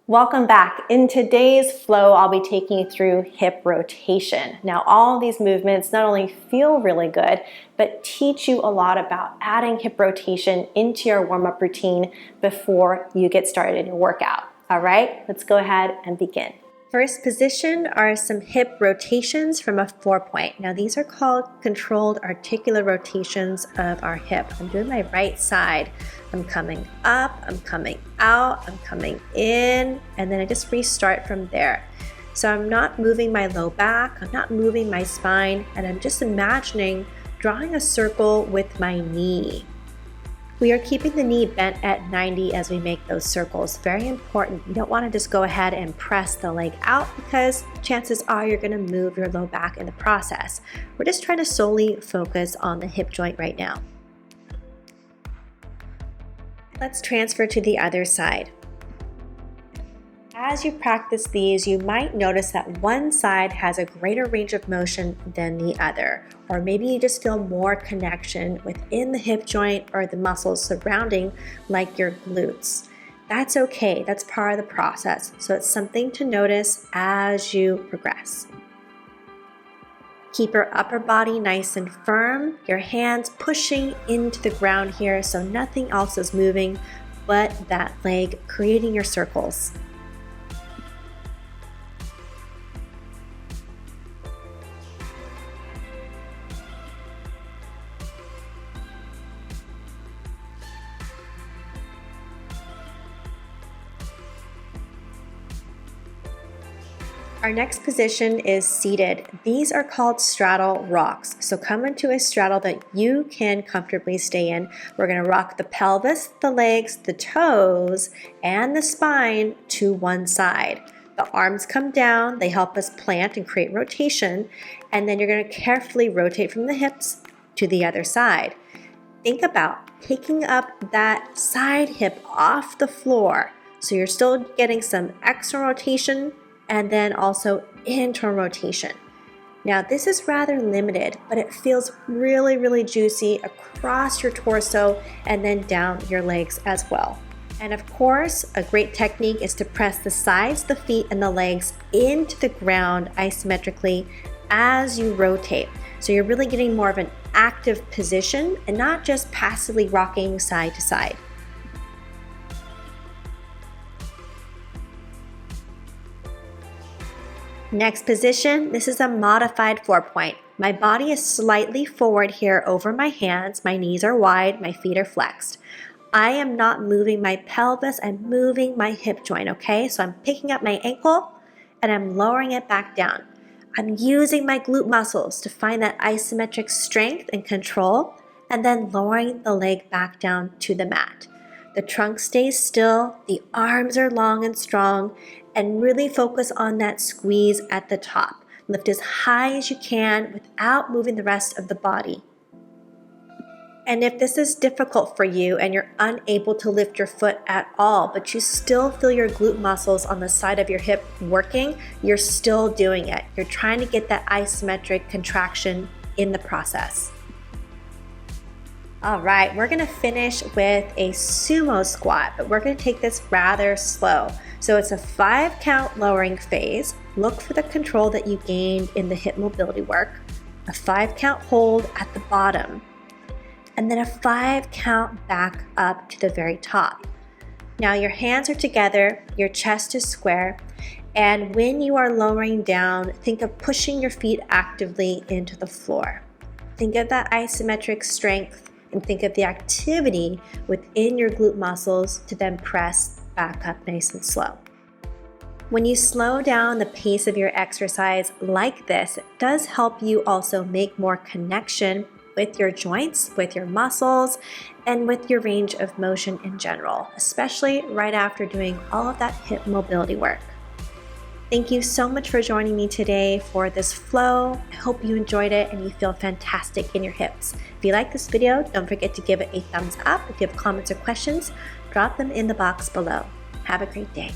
Welcome back. In today's flow, I'll be taking you through hip rotation. Now, all of these movements not only feel really good, but teach you a lot about adding hip rotation into your warm-up routine before you get started in your workout. All right, let's go ahead and begin. First position are some hip rotations from a 4-point. Now these are called controlled articular rotations of our hip. I'm doing my right side. I'm coming up, I'm coming out, I'm coming in, and then I just restart from there. So I'm not moving my low back, I'm not moving my spine, and I'm just imagining drawing a circle with my knee. We are keeping the knee bent at 90 as we make those circles. Very important. You don't want to just go ahead and press the leg out because chances are you're going to move your low back in the process. We're just trying to solely focus on the hip joint right now. Let's transfer to the other side. As you practice these, you might notice that one side has a greater range of motion than the other, or maybe you just feel more connection within the hip joint or the muscles surrounding, like your glutes. That's okay, that's part of the process, so it's something to notice as you progress. Keep your upper body nice and firm, your hands pushing into the ground here so nothing else is moving but that leg, creating your circles. Our next position is seated. These are called straddle rocks. So come into a straddle that you can comfortably stay in. We're going to rock the pelvis, the legs, the toes, and the spine to one side. The arms come down, they help us plant and create rotation, and then you're going to carefully rotate from the hips to the other side. Think about picking up that side hip off the floor so you're still getting some external rotation and then also internal rotation. Now this is rather limited, but it feels really, really juicy across your torso and then down your legs as well. And of course, a great technique is to press the sides, the feet, and the legs into the ground isometrically as you rotate. So you're really getting more of an active position and not just passively rocking side to side. Next position, this is a modified 4-point. My body is slightly forward here over my hands, my knees are wide, my feet are flexed. I am not moving my pelvis, I'm moving my hip joint, okay? So I'm picking up my ankle and I'm lowering it back down. I'm using my glute muscles to find that isometric strength and control, and then lowering the leg back down to the mat. The trunk stays still, the arms are long and strong, and really focus on that squeeze at the top. Lift as high as you can without moving the rest of the body. And if this is difficult for you and you're unable to lift your foot at all, but you still feel your glute muscles on the side of your hip working, you're still doing it. You're trying to get that isometric contraction in the process. All right, we're gonna finish with a sumo squat, but we're gonna take this rather slow. So it's a 5-count lowering phase. Look for the control that you gained in the hip mobility work. A 5-count hold at the bottom, and then a 5-count back up to the very top. Now your hands are together, your chest is square, and when you are lowering down, think of pushing your feet actively into the floor. Think of that isometric strength and think of the activity within your glute muscles to then press back up nice and slow. When you slow down the pace of your exercise like this, it does help you also make more connection with your joints, with your muscles, and with your range of motion in general, especially right after doing all of that hip mobility work. Thank you so much for joining me today for this flow. I hope you enjoyed it and you feel fantastic in your hips. If you like this video, don't forget to give it a thumbs up. If you have comments or questions, drop them in the box below. Have a great day.